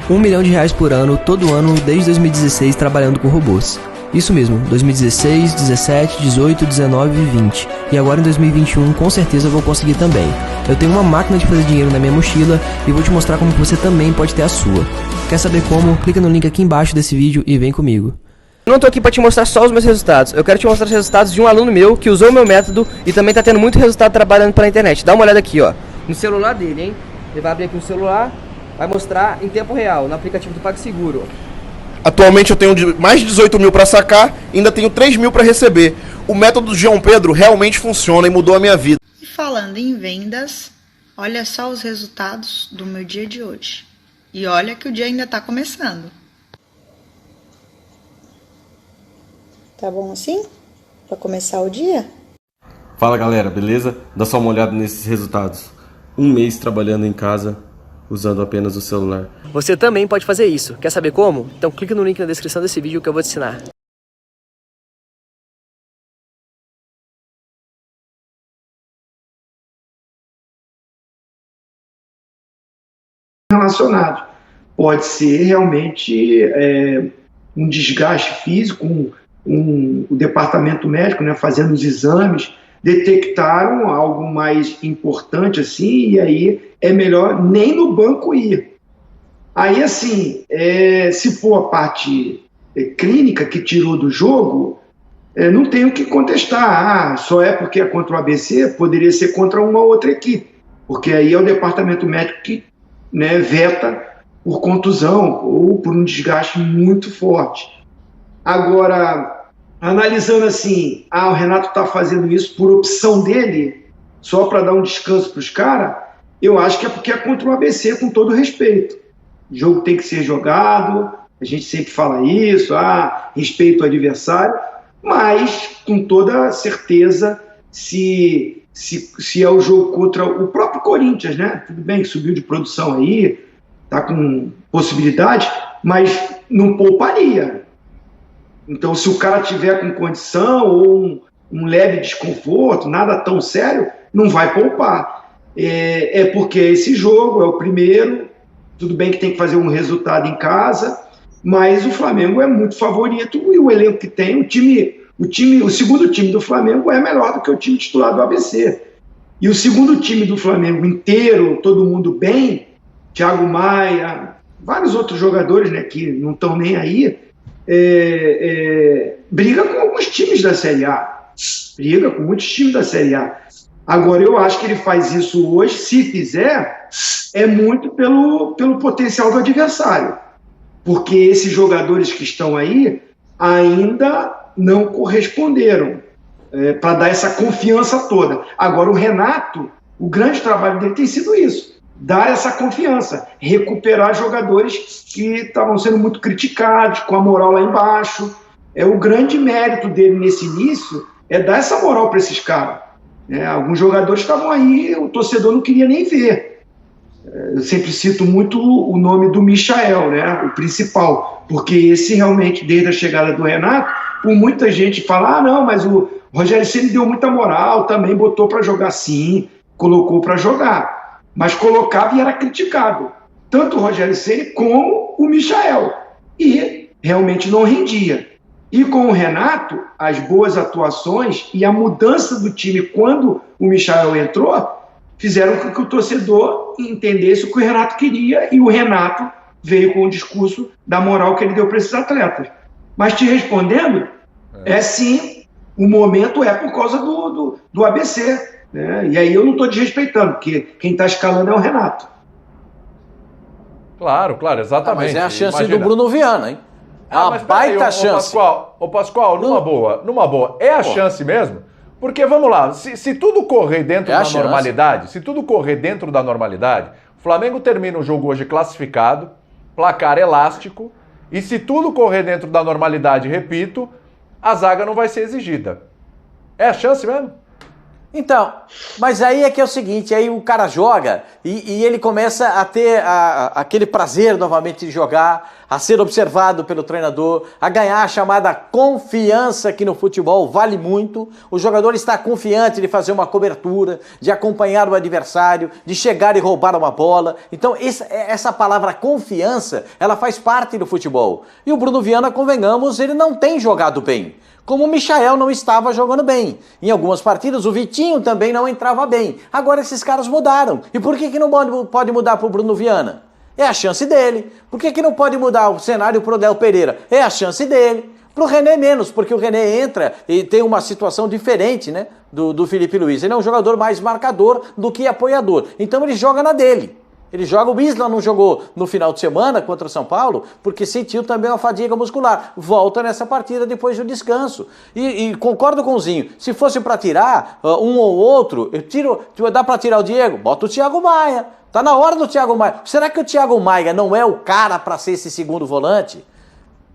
R$1 milhão por ano, todo ano, desde 2016, trabalhando com robôs. Isso mesmo, 2016, 17, 18, 19 e 20. E agora em 2021, com certeza eu vou conseguir também. Eu tenho uma máquina de fazer dinheiro na minha mochila e vou te mostrar como você também pode ter a sua. Quer saber como? Clica no link aqui embaixo desse vídeo e vem comigo. Eu não tô aqui pra te mostrar só os meus resultados, eu quero te mostrar os resultados de um aluno meu que usou o meu método e também tá tendo muito resultado trabalhando pela internet. Dá uma olhada aqui, ó, no celular dele, hein? Ele vai abrir aqui no celular, vai mostrar em tempo real, no aplicativo do PagSeguro. Atualmente eu tenho mais de 18 mil para sacar, ainda tenho 3 mil para receber. O método do João Pedro realmente funciona e mudou a minha vida. E falando em vendas, olha só os resultados do meu dia de hoje. E olha que o dia ainda está começando. Tá bom assim? Para começar o dia? Fala galera, beleza? Dá só uma olhada nesses resultados. Um mês trabalhando em casa, usando apenas o celular. Você também pode fazer isso. Quer saber como? Então clica no link na descrição desse vídeo que eu vou te ensinar. Relacionado. Pode ser realmente um desgaste físico, o departamento médico, né, fazendo os exames, detectaram algo mais importante assim, e aí é melhor nem no banco ir. Aí, assim, se for a parte clínica que tirou do jogo, não tem o que contestar. Só é porque é contra o ABC, poderia ser contra uma outra equipe, porque aí é o departamento médico que, né, veta por contusão ou por um desgaste muito forte. Agora, analisando assim, o Renato está fazendo isso por opção dele, só para dar um descanso para os caras, eu acho que é porque é contra o ABC, com todo respeito. O jogo tem que ser jogado, a gente sempre fala isso, respeito ao adversário, mas com toda certeza, se é o jogo contra o próprio Corinthians, né? Tudo bem que subiu de produção aí, tá com possibilidade, mas não pouparia. Então, se o cara tiver com condição ou um leve desconforto, nada tão sério, não vai poupar. Porque esse jogo é o primeiro, tudo bem que tem que fazer um resultado em casa, mas o Flamengo é muito favorito e o elenco que tem, o segundo time do Flamengo é melhor do que o time titular do ABC. E o segundo time do Flamengo inteiro, todo mundo bem, Thiago Maia, vários outros jogadores, né, que não estão nem aí, briga com alguns times da Série A. Briga com muitos times da Série A. Agora, eu acho que ele faz isso hoje, se fizer, é muito pelo potencial do adversário. Porque esses jogadores que estão aí ainda não corresponderam para dar essa confiança toda. Agora, o Renato, o grande trabalho dele tem sido isso. Dar essa confiança, recuperar jogadores que estavam sendo muito criticados, com a moral lá embaixo. O grande mérito dele nesse início é dar essa moral para esses caras. Alguns jogadores estavam aí, o torcedor não queria nem ver. Eu sempre cito muito o nome do Michael, né, o principal, porque esse realmente, desde a chegada do Renato, por muita gente fala, não, mas o Rogério Ceni deu muita moral, também botou para jogar sim, colocou para jogar, mas colocava e era criticado, tanto o Rogério Ceni como o Michael, e realmente não rendia. E com o Renato, as boas atuações e a mudança do time quando o Michael entrou, fizeram com que o torcedor entendesse o que o Renato queria, e o Renato veio com o discurso da moral que ele deu para esses atletas. Mas te respondendo, sim, o momento é por causa do ABC. Né? E aí eu não estou desrespeitando, porque quem está escalando é o Renato. Claro, exatamente. Mas é a chance do Bruno Viana, hein? É uma baita chance. Pascoal, numa boa, é a chance mesmo? Porque, vamos lá, se tudo correr dentro da normalidade, o Flamengo termina o jogo hoje classificado, placar elástico, e se tudo correr dentro da normalidade, repito, a zaga não vai ser exigida. É a chance mesmo? Então, mas aí é que é o seguinte, aí o cara joga e ele começa a ter aquele prazer novamente de jogar, a ser observado pelo treinador, a ganhar a chamada confiança, que no futebol vale muito. O jogador está confiante de fazer uma cobertura, de acompanhar o adversário, de chegar e roubar uma bola. Então essa palavra confiança, ela faz parte do futebol. E o Bruno Viana, convenhamos, ele não tem jogado bem. Como o Michael não estava jogando bem. Em algumas partidas, o Vitinho também não entrava bem. Agora esses caras mudaram. E por que não pode mudar para o Bruno Viana? É a chance dele. Por que não pode mudar o cenário para o Del Pereira? É a chance dele. Para o René menos, porque o René entra e tem uma situação diferente, né, do Felipe Luiz. Ele é um jogador mais marcador do que apoiador. Então ele joga na dele. Ele joga, o Isla não jogou no final de semana contra o São Paulo, porque sentiu também uma fadiga muscular. Volta nessa partida depois do descanso. E concordo com o Zinho, se fosse para tirar um ou outro, dá para tirar o Diego? Bota o Thiago Maia. Tá na hora do Thiago Maia. Será que o Thiago Maia não é o cara para ser esse segundo volante?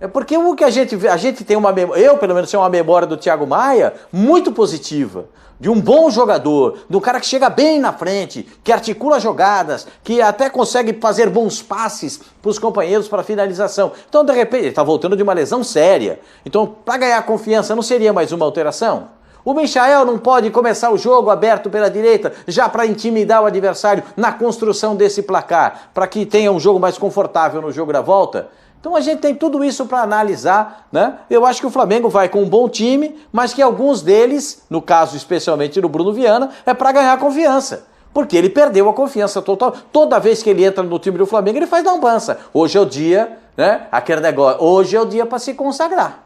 É porque o que a gente tem eu pelo menos tenho uma memória do Thiago Maia muito positiva, de um bom jogador, de um cara que chega bem na frente, que articula jogadas, que até consegue fazer bons passes para os companheiros para finalização. Então, de repente, ele está voltando de uma lesão séria. Então, para ganhar confiança, não seria mais uma alteração? O Michael não pode começar o jogo aberto pela direita, já para intimidar o adversário na construção desse placar, para que tenha um jogo mais confortável no jogo da volta? Então a gente tem tudo isso para analisar, né? Eu acho que o Flamengo vai com um bom time, mas que alguns deles, no caso especialmente do Bruno Viana, é para ganhar confiança. Porque ele perdeu a confiança total. Toda vez que ele entra no time do Flamengo, ele faz lambança. Hoje é o dia, né? Aquele negócio, hoje é o dia para se consagrar.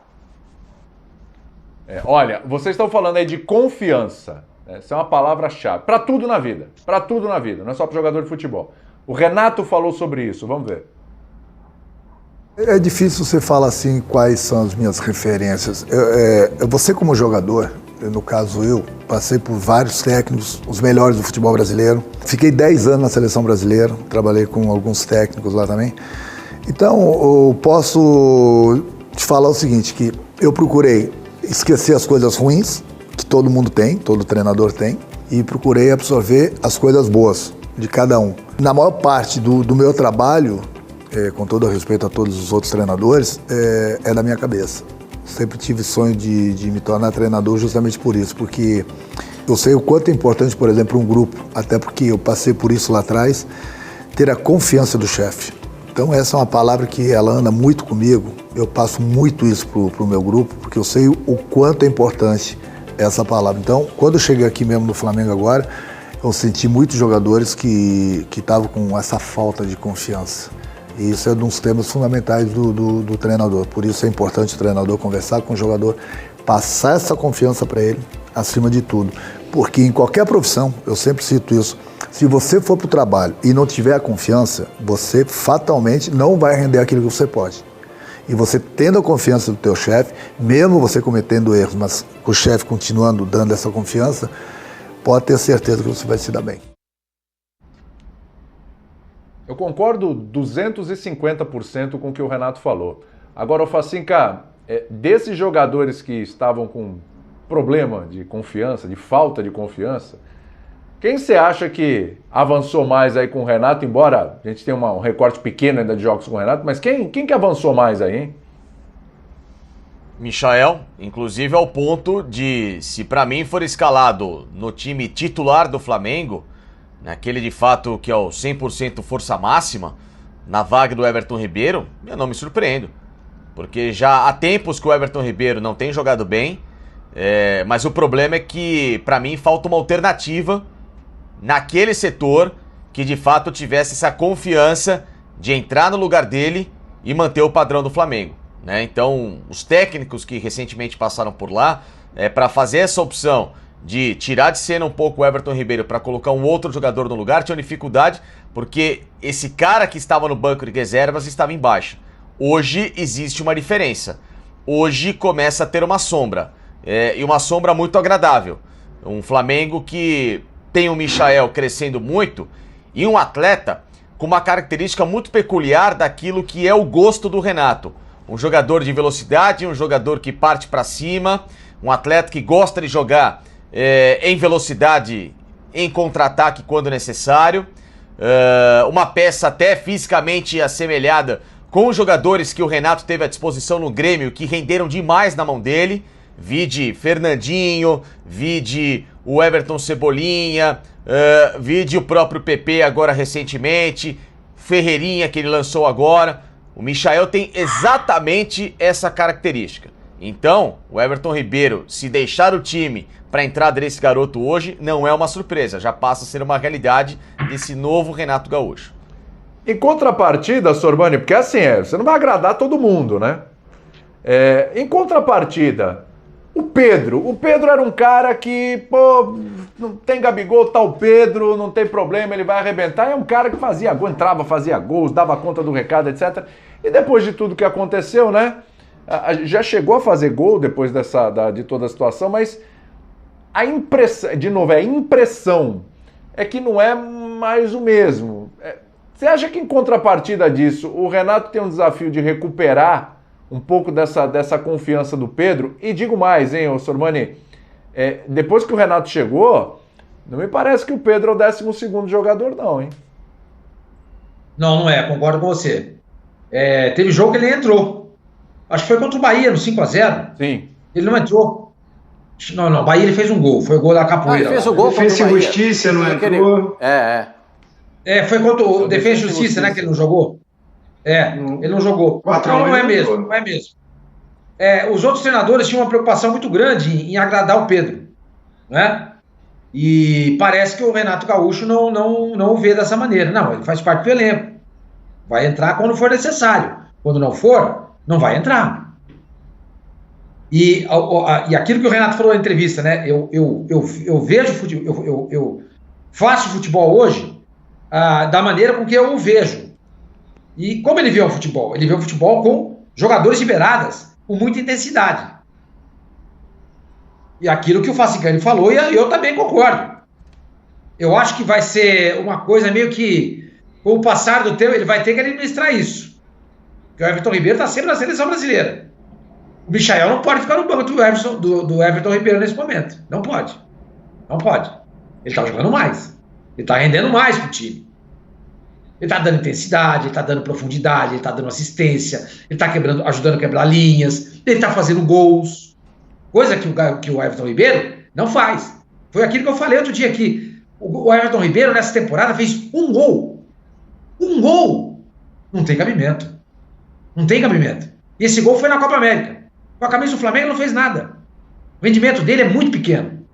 Olha, vocês estão falando aí de confiança. Essa é uma palavra-chave. Para tudo na vida. Para tudo na vida. Não é só para jogador de futebol. O Renato falou sobre isso. Vamos ver. É difícil você falar assim quais são as minhas referências. Você como jogador, no caso eu, passei por vários técnicos, os melhores do futebol brasileiro. Fiquei 10 anos na seleção brasileira, trabalhei com alguns técnicos lá também. Então eu posso te falar o seguinte, que eu procurei esquecer as coisas ruins, que todo mundo tem, todo treinador tem, e procurei absorver as coisas boas de cada um. Na maior parte do meu trabalho, com todo respeito a todos os outros treinadores, é da minha cabeça. Sempre tive sonho de me tornar treinador justamente por isso, porque eu sei o quanto é importante, por exemplo, um grupo, até porque eu passei por isso lá atrás, ter a confiança do chefe. Então essa é uma palavra que ela anda muito comigo, eu passo muito isso pro meu grupo, porque eu sei o quanto é importante essa palavra. Então, quando eu cheguei aqui mesmo no Flamengo agora, eu senti muitos jogadores que estavam com essa falta de confiança. E isso é um dos temas fundamentais do treinador. Por isso é importante o treinador conversar com o jogador, passar essa confiança para ele, acima de tudo. Porque em qualquer profissão, eu sempre cito isso, se você for para o trabalho e não tiver a confiança, você fatalmente não vai render aquilo que você pode. E você tendo a confiança do teu chefe, mesmo você cometendo erros, mas o chefe continuando dando essa confiança, pode ter certeza que você vai se dar bem. Eu concordo 250% com o que o Renato falou. Agora, o Facinca, desses jogadores que estavam com problema de confiança, de falta de confiança, quem você acha que avançou mais aí com o Renato, embora a gente tenha um recorte pequeno ainda de jogos com o Renato, mas quem que avançou mais aí, hein? Michael, inclusive ao ponto de, se pra mim for escalado no time titular do Flamengo, naquele de fato que é o 100% força máxima, na vaga do Everton Ribeiro, eu não me surpreendo. Porque já há tempos que o Everton Ribeiro não tem jogado bem, mas o problema é que, pra mim, falta uma alternativa naquele setor que de fato tivesse essa confiança de entrar no lugar dele e manter o padrão do Flamengo, né? Então, os técnicos que recentemente passaram por lá, para fazer essa opção de tirar de cena um pouco o Everton Ribeiro para colocar um outro jogador no lugar, tinham dificuldade porque esse cara que estava no banco de reservas estava em baixa. Hoje existe uma diferença. Hoje começa a ter uma sombra, e uma sombra muito agradável. Um Flamengo que tem o Michael crescendo muito e um atleta com uma característica muito peculiar daquilo que é o gosto do Renato. Um jogador de velocidade, um jogador que parte para cima, um atleta que gosta de jogar em velocidade, em contra-ataque quando necessário. Uma peça até fisicamente assemelhada com os jogadores que o Renato teve à disposição no Grêmio, que renderam demais na mão dele. Vide Fernandinho, vide o Everton Cebolinha, vide o próprio PP agora recentemente, Ferreirinha que ele lançou agora. O Michael tem exatamente essa característica. Então, o Everton Ribeiro, se deixar o time para a entrada desse garoto hoje, não é uma surpresa, já passa a ser uma realidade desse novo Renato Gaúcho. Em contrapartida, Sorbani, porque assim você não vai agradar todo mundo, né? Em contrapartida, o Pedro era um cara que, não tem Gabigol, tá o Pedro, não tem problema, ele vai arrebentar. É um cara que fazia gol, entrava, fazia gols, dava conta do recado, etc. E depois de tudo que aconteceu, né? Já chegou a fazer gol depois de toda a situação, mas a impressão, de novo, a impressão é que não é mais o mesmo. Você acha que em contrapartida disso, o Renato tem um desafio de recuperar um pouco dessa confiança do Pedro? E digo mais, hein, Sormani, depois que o Renato chegou, não me parece que o Pedro é o 12º jogador não, hein? Não é, concordo com você. Teve jogo que ele entrou. Acho que foi contra o Bahia, no 5-0. Sim. Ele não entrou. Não, Bahia ele fez um gol, foi o gol da Capoeira. Ele fez o gol contra o Defesa e Justiça, não entrou. Foi contra o Defesa e Justiça, né, que ele não jogou? Ele não jogou. Não é mesmo, não é mesmo. Os outros treinadores tinham uma preocupação muito grande em agradar o Pedro, né? E parece que o Renato Gaúcho não o vê dessa maneira. Não, ele faz parte do elenco. Vai entrar quando for necessário. Quando não for, não vai entrar. E aquilo que o Renato falou na entrevista, né? Eu vejo futebol, eu faço futebol hoje da maneira com que eu o vejo. E como ele vê o futebol? Ele vê o futebol com jogadores de beiradas, com muita intensidade. E aquilo que o Facicani falou, e eu também concordo. Eu acho que vai ser uma coisa meio que, com o passar do tempo, ele vai ter que administrar isso. Porque o Everton Ribeiro está sempre na seleção brasileira. O Michael não pode ficar no banco do Everton Ribeiro nesse momento. Não pode. Não pode. Ele está jogando mais. Ele está rendendo mais pro time. Ele está dando intensidade, ele está dando profundidade, ele está dando assistência, ele está ajudando a quebrar linhas, ele está fazendo gols. Coisa que o Everton Ribeiro não faz. Foi aquilo que eu falei outro dia aqui. O Everton Ribeiro, nessa temporada, fez um gol. Um gol! Não tem cabimento. Não tem cabimento. E esse gol foi na Copa América. Com a camisa do Flamengo, ele não fez nada. O rendimento dele é muito pequeno.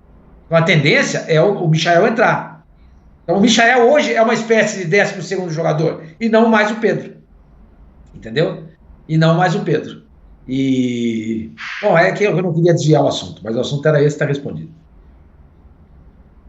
Então a tendência é o Michael entrar. Então o Michael hoje é uma espécie de 12º jogador. E não mais o Pedro. Entendeu? E não mais o Pedro. E... Bom, é que eu não queria desviar o assunto, mas o assunto era esse, está respondido.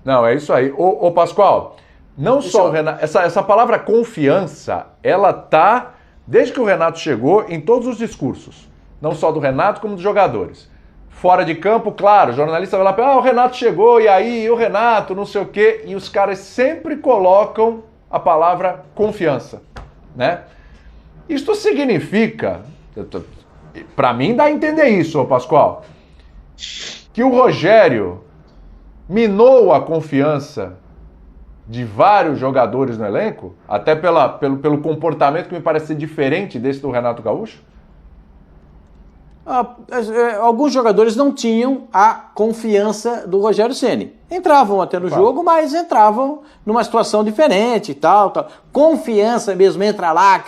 Não, é isso aí. Ô Pascoal, não só o Renato... Essa palavra confiança, ela tá, desde que o Renato chegou, em todos os discursos. Não só do Renato, como dos jogadores. Fora de campo, claro, o jornalista vai lá, o Renato chegou, e aí, o Renato, não sei o quê, e os caras sempre colocam a palavra confiança, né? Isto significa, para mim dá a entender isso, ô Pascoal, que o Rogério minou a confiança de vários jogadores no elenco, até pelo comportamento que me parece ser diferente desse do Renato Gaúcho? Alguns jogadores não tinham a confiança do Rogério Ceni. Entravam até no jogo, mas entravam numa situação diferente e tal. Confiança mesmo, entra lá,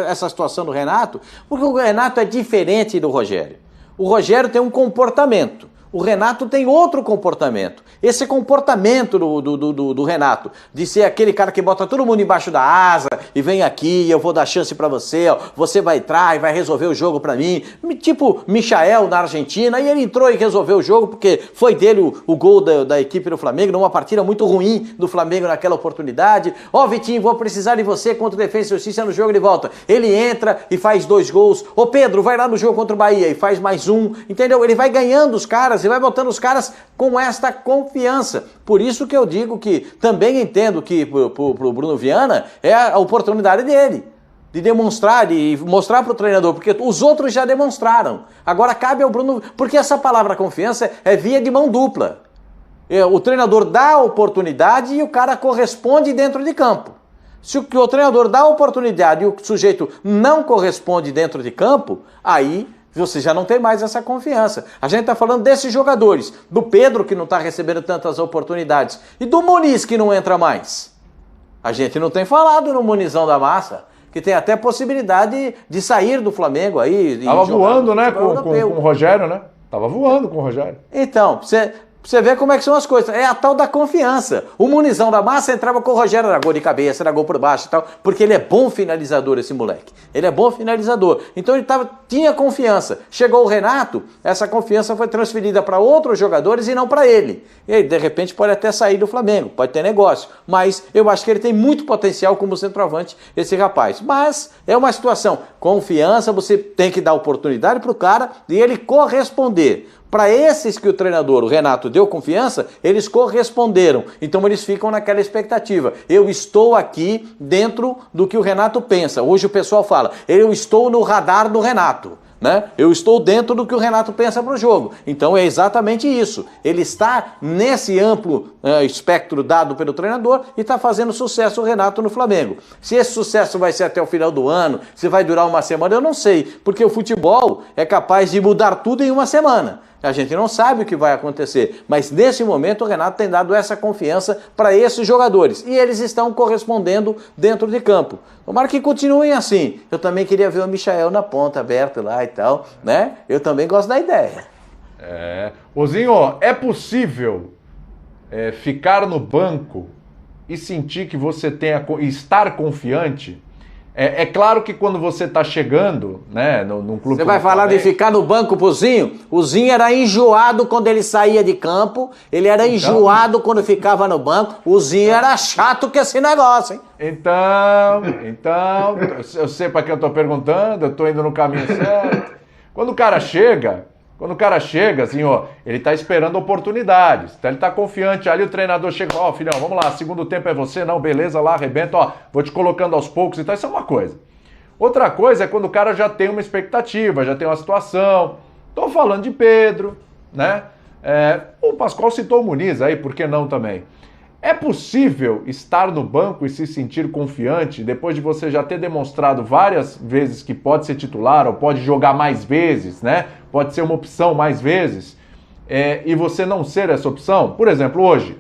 essa situação do Renato, porque o Renato é diferente do Rogério. O Rogério tem um comportamento. O Renato tem outro comportamento. Esse comportamento do Renato, de ser aquele cara que bota todo mundo embaixo da asa e vem aqui, eu vou dar chance pra você, ó, você vai entrar e vai resolver o jogo pra mim. Tipo Michael na Argentina, e ele entrou e resolveu o jogo porque foi dele o gol da equipe do Flamengo, numa partida muito ruim do Flamengo naquela oportunidade. Ó, Vitinho, vou precisar de você contra o Defensa e Justiça no jogo de volta. Ele entra e faz 2 gols. Ô Pedro, vai lá no jogo contra o Bahia e faz mais um, entendeu? Ele vai ganhando os caras e vai botando os caras com esta confiança. Por isso que eu digo que também entendo que pro Bruno Viana é a oportunidade dele de demonstrar, de mostrar pro treinador, porque os outros já demonstraram. Agora cabe ao Bruno, porque essa palavra confiança é via de mão dupla. O treinador dá a oportunidade e o cara corresponde dentro de campo. Se o treinador dá a oportunidade e o sujeito não corresponde dentro de campo, aí você já não tem mais essa confiança. A gente está falando desses jogadores, do Pedro, que não está recebendo tantas oportunidades, e do Muniz, que não entra mais. A gente não tem falado no Munizão da Massa, que tem até possibilidade de sair do Flamengo aí. Tava voando, né, com o Rogério, né? Tava voando com o Rogério. Então, você vê como é que são as coisas. É a tal da confiança. O Munizão da Massa entrava com o Rogério, era gol de cabeça, era gol por baixo e tal, porque ele é bom finalizador, esse moleque. Ele é bom finalizador. Então ele tinha confiança. Chegou o Renato, essa confiança foi transferida para outros jogadores e não para ele. E aí, de repente, pode até sair do Flamengo, pode ter negócio. Mas eu acho que ele tem muito potencial como centroavante, esse rapaz. Mas é uma situação. Confiança, você tem que dar oportunidade para o cara e ele corresponder. Para esses que o treinador, o Renato, deu confiança, eles corresponderam. Então eles ficam naquela expectativa. Eu estou aqui dentro do que o Renato pensa. Hoje o pessoal fala, eu estou no radar do Renato. Né? Eu estou dentro do que o Renato pensa para o jogo. Então é exatamente isso. Ele está nesse amplo espectro dado pelo treinador e está fazendo sucesso o Renato no Flamengo. Se esse sucesso vai ser até o final do ano, se vai durar uma semana, eu não sei. Porque o futebol é capaz de mudar tudo em uma semana. A gente não sabe o que vai acontecer, mas nesse momento o Renato tem dado essa confiança para esses jogadores e eles estão correspondendo dentro de campo. Tomara que continuem assim. Eu também queria ver o Michael na ponta, aberto lá e tal, né? Eu também gosto da ideia. Ozinho, é possível ficar no banco e sentir que você estar confiante? É claro que quando você está chegando, né, num clube... Você vai falar de ficar no banco pro Zinho? O Zinho era enjoado quando ele saía de campo, ele era enjoado quando ficava no banco, o Zinho era chato com esse negócio, hein? Então, eu sei para quem eu estou perguntando, eu estou indo no caminho certo. Quando o cara chega, assim, ó, ele está esperando oportunidades, então ele está confiante, ali o treinador chega e fala, filhão, vamos lá, segundo tempo é você, não, beleza, lá, arrebenta, ó, vou te colocando aos poucos, então isso é uma coisa. Outra coisa é quando o cara já tem uma expectativa, já tem uma situação, tô falando de Pedro, né, o Pascoal citou o Muniz aí, por que não também? É possível estar no banco e se sentir confiante depois de você já ter demonstrado várias vezes que pode ser titular ou pode jogar mais vezes, né? Pode ser uma opção mais vezes e você não ser essa opção? Por exemplo, hoje,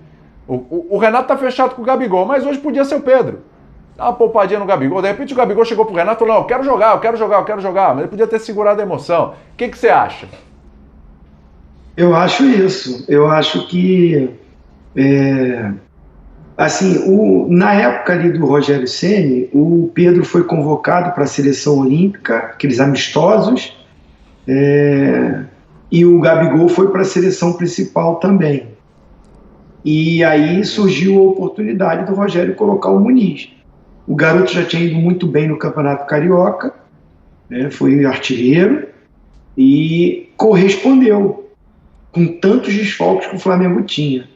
o Renato tá fechado com o Gabigol, mas hoje podia ser o Pedro. Dá uma poupadinha no Gabigol. De repente o Gabigol chegou pro Renato e falou, não, eu quero jogar. Mas ele podia ter segurado a emoção. O que você acha? Eu acho isso. Eu acho que... Assim, na época ali do Rogério Ceni, o Pedro foi convocado para a seleção olímpica, aqueles amistosos, e o Gabigol foi para a seleção principal também. E aí surgiu a oportunidade do Rogério colocar o Muniz. O garoto já tinha ido muito bem no Campeonato Carioca, né, foi artilheiro e correspondeu com tantos desfalques que o Flamengo tinha.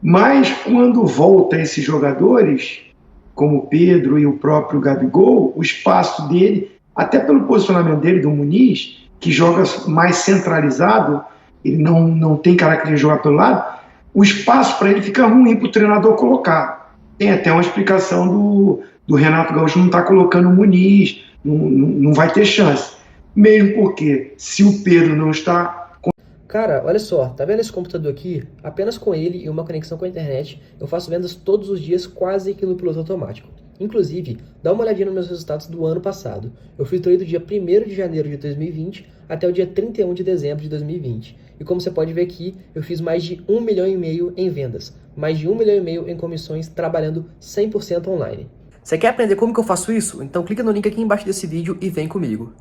Mas quando volta esses jogadores, como o Pedro e o próprio Gabigol, o espaço dele, até pelo posicionamento dele, do Muniz, que joga mais centralizado, ele não tem característica de jogar pelo lado, o espaço para ele fica ruim para o treinador colocar. Tem até uma explicação do Renato Gaúcho não estar colocando o Muniz, não vai ter chance. Mesmo porque, se o Pedro não está... Cara, olha só, tá vendo esse computador aqui? Apenas com ele e uma conexão com a internet, eu faço vendas todos os dias quase que no piloto automático. Inclusive, dá uma olhadinha nos meus resultados do ano passado. Eu filtrei do dia 1º de janeiro de 2020 até o dia 31 de dezembro de 2020. E como você pode ver aqui, eu fiz mais de 1,5 milhão em vendas, mais de 1,5 milhão em comissões, trabalhando 100% online. Você quer aprender como que eu faço isso? Então clica no link aqui embaixo desse vídeo e vem comigo.